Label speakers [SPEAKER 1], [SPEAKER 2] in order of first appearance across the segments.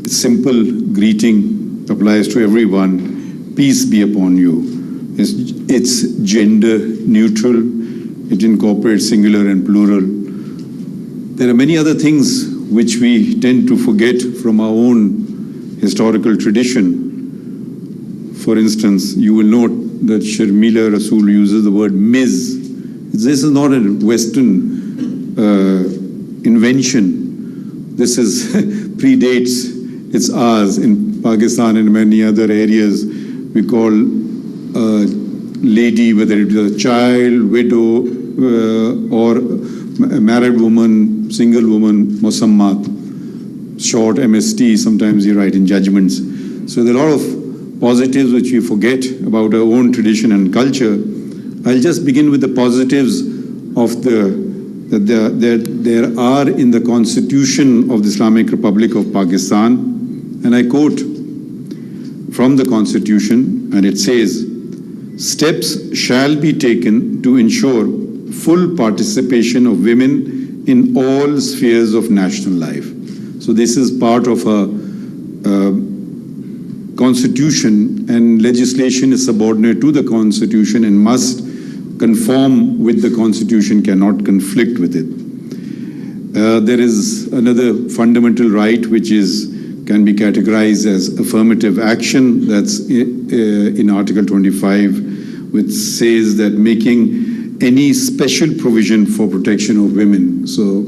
[SPEAKER 1] simple greeting applies to everyone. Peace be upon you. It's gender neutral. It incorporates singular and plural. There are many other things which we tend to forget from our own historical tradition. For instance, you will note that Sharmila Rasool uses the word Ms. This is not a Western invention. This is predates. It's ours. In Pakistan and many other areas, we call a lady, whether it is a child, widow, or a married woman, single woman, Musammat, short MST, sometimes you write in judgments. So there are a lot of positives which we forget about our own tradition and culture. I'll just begin with the positives of that there are in the Constitution of the Islamic Republic of Pakistan. And I quote from the Constitution, and it says, "Steps shall be taken to ensure full participation of women in all spheres of national life." So this is part of a Constitution, and legislation is subordinate to the Constitution and must conform with the Constitution, cannot conflict with it. There is another fundamental right which can be categorized as affirmative action. That's in Article 25, which says that making any special provision for protection of women. So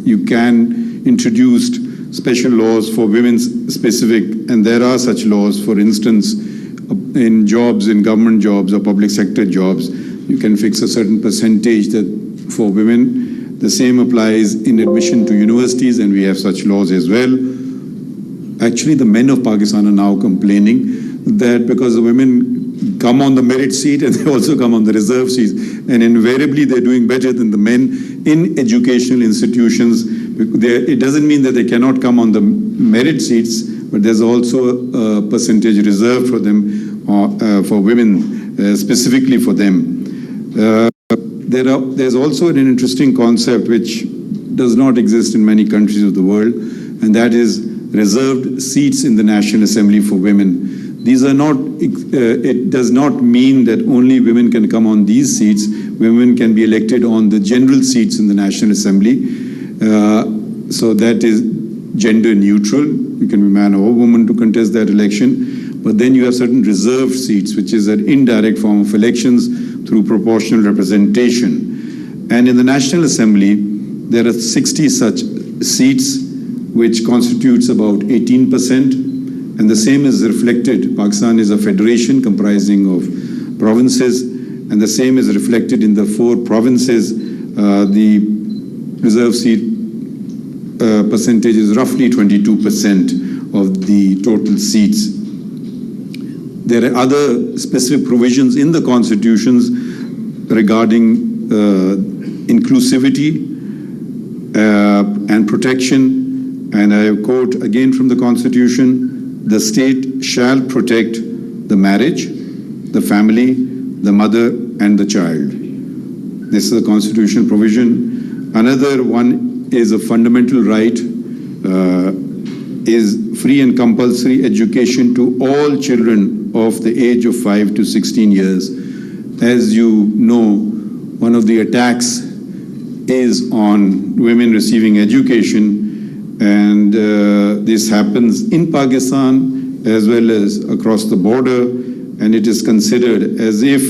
[SPEAKER 1] you can introduce special laws for women specific, and there are such laws. For instance, in jobs, in government jobs or public sector jobs, you can fix a certain percentage that for women. The same applies in admission to universities, and we have such laws as well. Actually, the men of Pakistan are now complaining that because the women come on the merit seat and they also come on the reserve seats, and invariably they're doing better than the men in educational institutions. It doesn't mean that they cannot come on the merit seats, but there's also a percentage reserved for them, for women, specifically for them. There's also an interesting concept which does not exist in many countries of the world, and that is reserved seats in the National Assembly for women. These are not, it does not mean that only women can come on these seats. Women can be elected on the general seats in the National Assembly. So that is gender neutral. You can be man or woman to contest that election. But then you have certain reserved seats, which is an indirect form of elections through proportional representation. And in the National Assembly, there are 60 such seats, which constitutes about 18%, and the same is reflected. Pakistan is a federation comprising of provinces, and the same is reflected in the 4 provinces. The reserve seat percentage is roughly 22% of the total seats. There are other specific provisions in the constitutions regarding inclusivity and protection. And I quote again from the Constitution, "The state shall protect the marriage, the family, the mother, and the child." This is a constitutional provision. Another one is a fundamental right, is free and compulsory education to all children of the age of 5 to 16 years. As you know, one of the attacks is on women receiving education. And this happens in Pakistan as well as across the border, and it is considered as if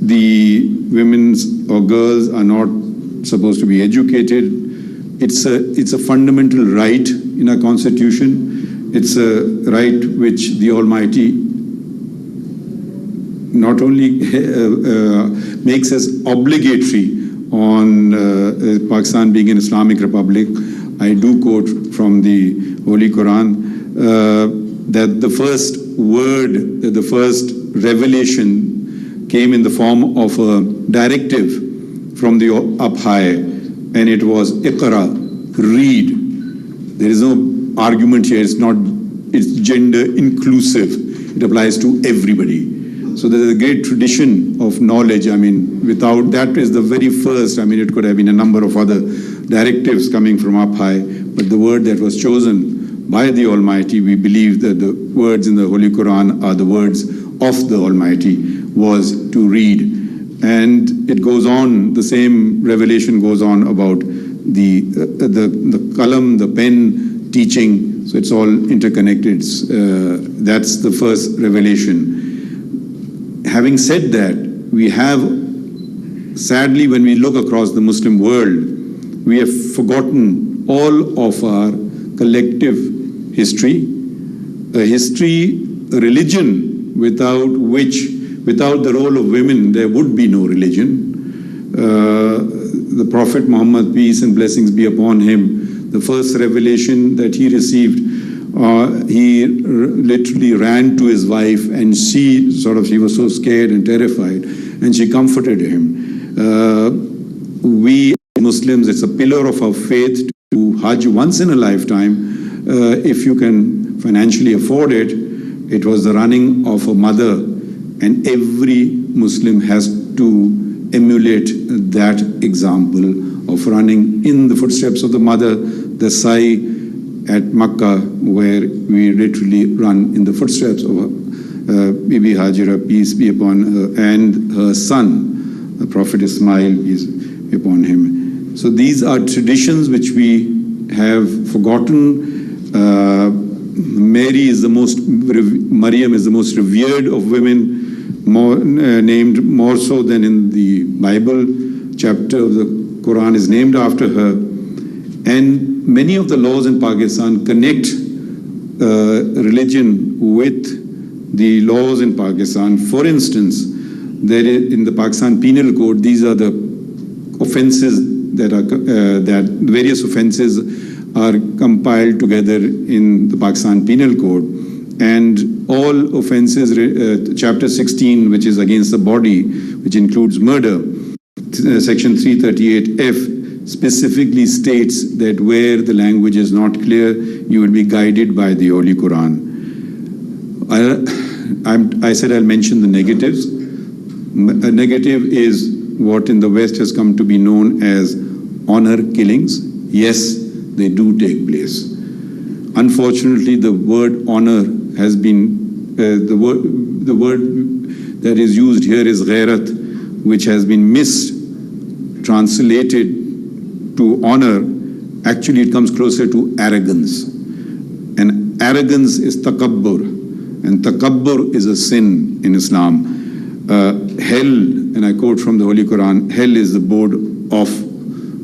[SPEAKER 1] the women or girls are not supposed to be educated. It's a fundamental right in our Constitution. It's a right which the Almighty not only makes us obligatory on Pakistan being an Islamic Republic. I do quote from the Holy Quran that the first word, the first revelation came in the form of a directive from the up high, and it was Iqra, read. There is no argument here. It's gender inclusive. It applies to everybody. So there is a great tradition of knowledge. I mean, without that is the very first. I mean, it could have been a number of other directives coming from up high, but the word that was chosen by the Almighty. We believe that the words in the Holy Quran are the words of the Almighty, was to read. And it goes on, the same revelation goes on about the qalam, the pen, teaching. So it's all interconnected. That's the first revelation. Having said that, we have, sadly, when we look across the Muslim world, we have forgotten all of our collective history, a history, a religion without which, without the role of women, there would be no religion. The Prophet Muhammad, peace and blessings be upon him, the first revelation that he received, he literally ran to his wife, and she was so scared and terrified, and she comforted him. We Muslims, it's a pillar of our faith to Hajj once in a lifetime. If you can financially afford it, it was the running of a mother, and every Muslim has to emulate that example of running in the footsteps of the mother, the Sai at Makkah, where we literally run in the footsteps of Bibi Hajira, peace be upon her, and her son, the Prophet Ismail, peace be upon him. So these are traditions which we have forgotten. Maryam is the most revered of women, named more so than in the Bible. Chapter of the Quran is named after her. And many of the laws in Pakistan connect religion with the laws in Pakistan. For instance, there is, in the Pakistan Penal Code, these are the offences that are that various offences are compiled together in the Pakistan Penal Code, and all offences, chapter 16, which is against the body, which includes murder, section 338F specifically states that where the language is not clear, you will be guided by the Holy Quran. I said I'll mention the negatives. A negative is what in the West has come to be known as honor killings. Yes, they do take place. Unfortunately, the word honor has been, the word that is used here is ghairat, which has been mistranslated to honor. Actually, it comes closer to arrogance. And arrogance is takabbur. And takabbur is a sin in Islam. Hell, and I quote from the Holy Quran, hell is the abode of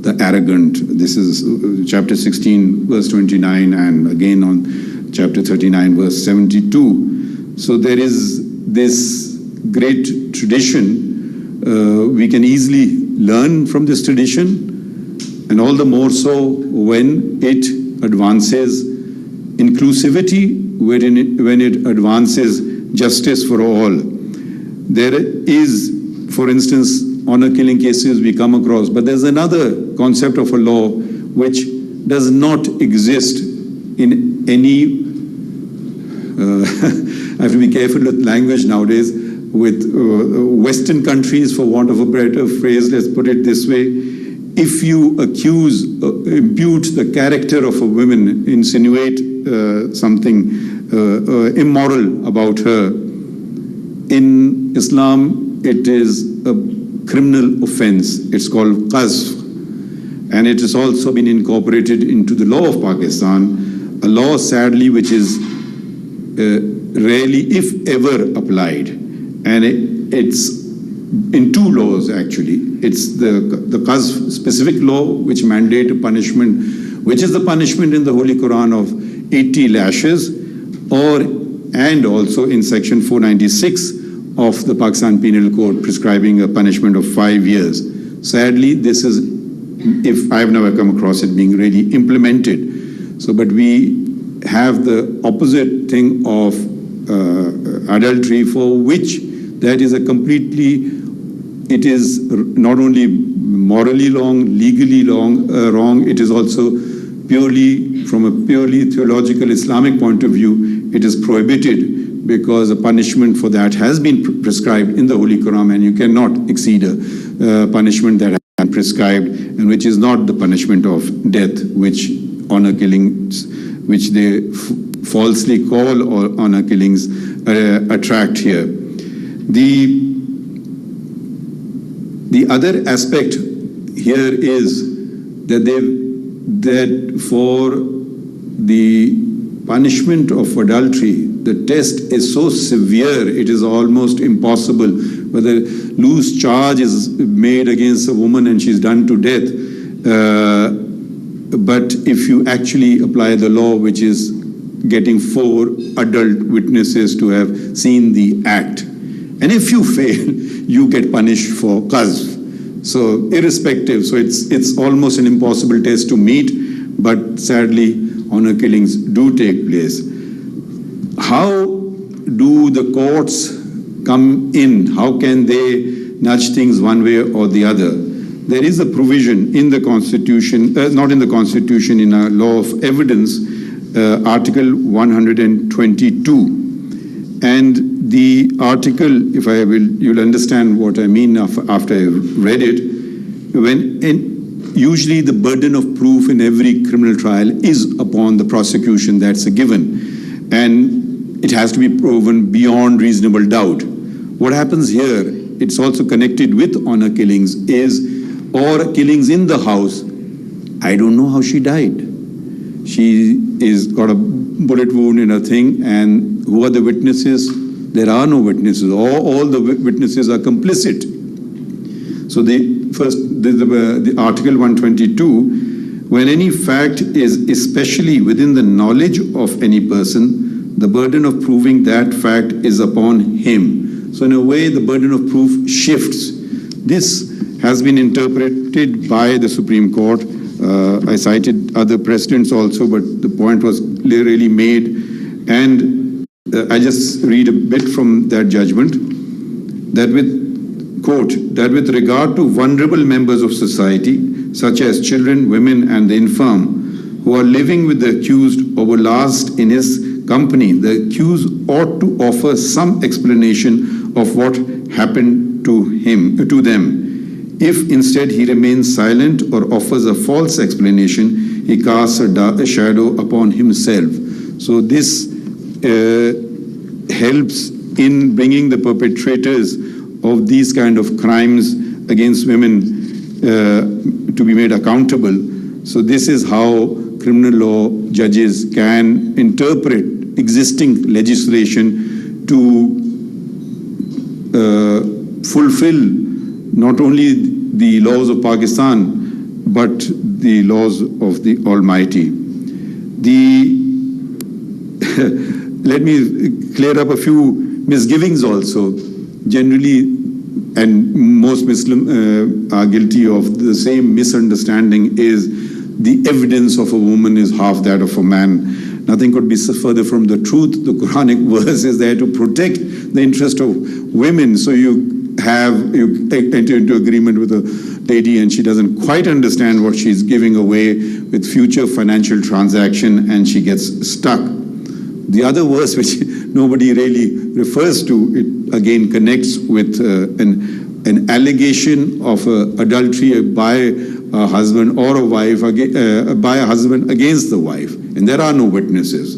[SPEAKER 1] the arrogant. This is chapter 16, verse 29, and again on chapter 39, verse 72. So there is this great tradition. We can easily learn from this tradition, and all the more so when it advances inclusivity, when it advances justice for all. There is, for instance, honor killing cases we come across, but there's another concept of a law which does not exist in any, I have to be careful with language nowadays, with Western countries, for want of a better phrase, let's put it this way. If you accuse, impute the character of a woman, insinuate something immoral about her, in Islam it is a criminal offense. It's called qazf, and it has also been incorporated into the law of Pakistan, a law sadly which is rarely, if ever, applied. And it's in two laws actually. It's the qazf specific law which mandate a punishment, which is the punishment in the Holy Quran of 80 lashes, and also in section 496 of the Pakistan Penal Code prescribing a punishment of 5 years. Sadly, this is, if I've never come across it being really implemented. So, but we have the opposite thing of adultery, for which that is a completely, it is not only morally wrong, legally wrong, it is also purely, from a purely theological Islamic point of view, it is prohibited, because a punishment for that has been prescribed in the Holy Quran, and you cannot exceed a punishment that has been prescribed, and which is not the punishment of death, which honor killings which they falsely call honor killings, attract here. The other aspect here is that for the punishment of adultery, the test is so severe, it is almost impossible. Whether loose charge is made against a woman and she's done to death, but if you actually apply the law, which is getting 4 adult witnesses to have seen the act, and if you fail, you get punished for qazf. So irrespective, so it's almost an impossible test to meet, but sadly, honor killings do take place. How do the courts come in? How can they nudge things one way or the other? There is a provision in the Constitution, not in the Constitution, in a law of evidence, Article 122. And the article, if I will, you'll understand what I mean after I've read it. Usually the burden of proof in every criminal trial is upon the prosecution, that's a given. And it has to be proven beyond reasonable doubt. What happens here, it's also connected with honor killings, or killings in the house. I don't know how she died. She is got a bullet wound in her thing, and who are the witnesses? There are no witnesses. All the witnesses are complicit. So the Article 122, when any fact is especially within the knowledge of any person, the burden of proving that fact is upon him. So in a way, the burden of proof shifts. This has been interpreted by the Supreme Court. I cited other precedents also, but the point was clearly made. And I just read a bit from that judgment, that with regard to vulnerable members of society, such as children, women, and the infirm, who are living with the accused or were last in his company, the accused ought to offer some explanation of what happened to them. If instead he remains silent or offers a false explanation, he casts a shadow upon himself. So this helps in bringing the perpetrators of these kind of crimes against women to be made accountable. So this is how criminal law judges can interpret existing legislation to fulfill not only the laws of Pakistan, but the laws of the Almighty. Let me clear up a few misgivings also. Generally, and most Muslims are guilty of the same misunderstanding, is the evidence of a woman is half that of a man. Nothing could be further from the truth. The Quranic verse is there to protect the interest of women. So you enter into agreement with a lady and she doesn't quite understand what she's giving away with future financial transaction, and she gets stuck. The other verse, which nobody really refers to, it again connects with an allegation of adultery by a husband or a wife, by a husband against the wife, and there are no witnesses.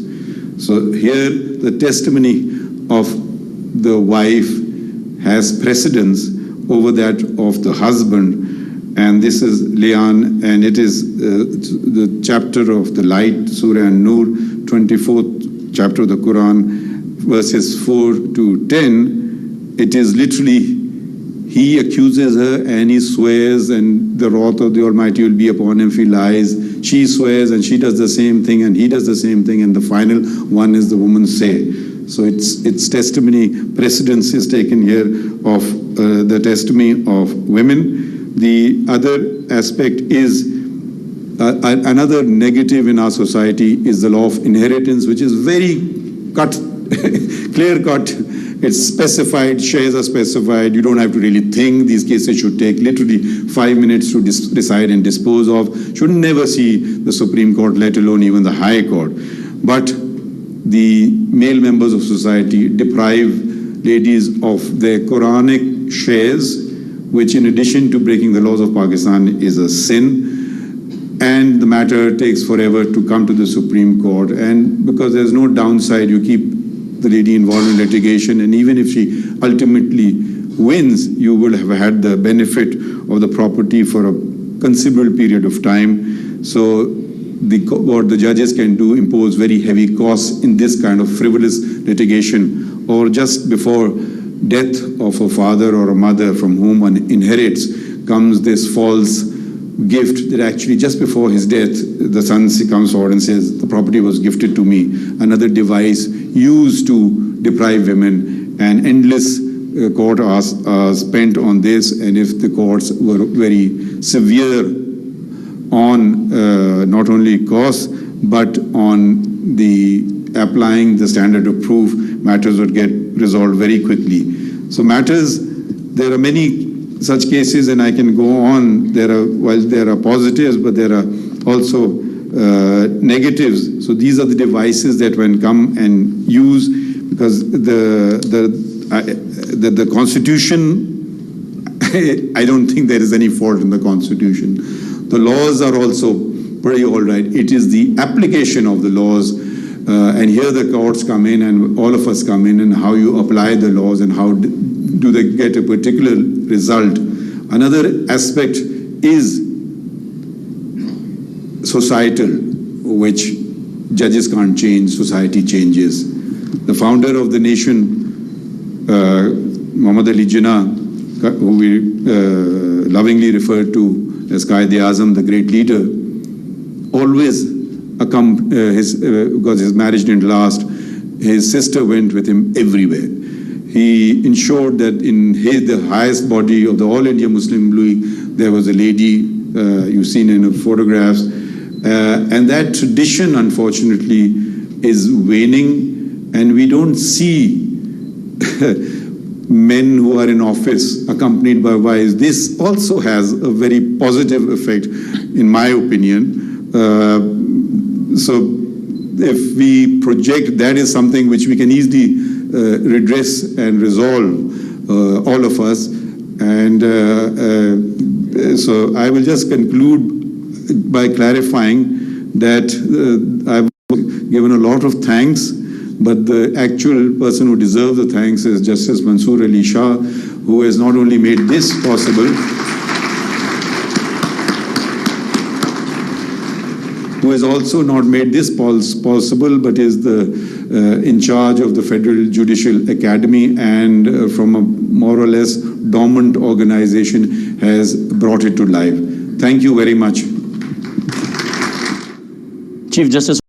[SPEAKER 1] So here the testimony of the wife has precedence over that of the husband, and this is Lian, and it is the chapter of the light, Surah An-Nur, 24th chapter of the Quran, verses 4 to 10. It is literally, he accuses her and he swears, and the wrath of the Almighty will be upon him if he lies. She swears and she does the same thing and he does the same thing, and the final one is the woman's say. So it's testimony, precedence is taken here of the testimony of women. The other aspect is, another negative in our society is the law of inheritance, which is very clear cut. It's specified, shares are specified. You don't have to really think. These cases should take literally 5 minutes to decide and dispose of. Should never see the Supreme Court, let alone even the High Court. But the male members of society deprive ladies of their Quranic shares, which in addition to breaking the laws of Pakistan is a sin. and the matter takes forever to come to the Supreme Court. And because there's no downside, you keep the lady involved in litigation, and even if she ultimately wins, you will have had the benefit of the property for a considerable period of time. So what the judges can do, impose very heavy costs in this kind of frivolous litigation, or just before death of a father or a mother from whom one inherits comes this false gift that actually just before his death, the son comes forward and says, the property was gifted to me. Another device used to deprive women, and endless court hours are spent on this. And if the courts were very severe on not only costs, but on the applying the standard of proof, matters would get resolved very quickly. So matters, there are many such cases, and I can go on. While there are positives, but there are also negatives. So these are the devices that one come and use, because the Constitution, I don't think there is any fault in the Constitution. The laws are also pretty all right. It is the application of the laws, and here the courts come in, and all of us come in, and how you apply the laws and how do they get a particular result. Another aspect is societal, which judges can't change, society changes. The founder of the nation, Muhammad Ali Jinnah, who we lovingly refer to as Qaid-e-Azam, the great leader, always because his marriage didn't last, his sister went with him everywhere. He ensured that in the highest body of the All India Muslim League, there was a lady, you've seen in the photographs, and that tradition, unfortunately, is waning, and we don't see men who are in office accompanied by wives. This also has a very positive effect, in my opinion. So if we project, that is something which we can easily redress and resolve, all of us. And so I will just conclude by clarifying that I've given a lot of thanks, but the actual person who deserves the thanks is Justice Mansoor Ali Shah, who has not only made this possible, who has also not made this possible, but is in charge of the Federal Judicial Academy, and from a more or less dormant organization has brought it to life. Thank you very much.
[SPEAKER 2] Chief Justice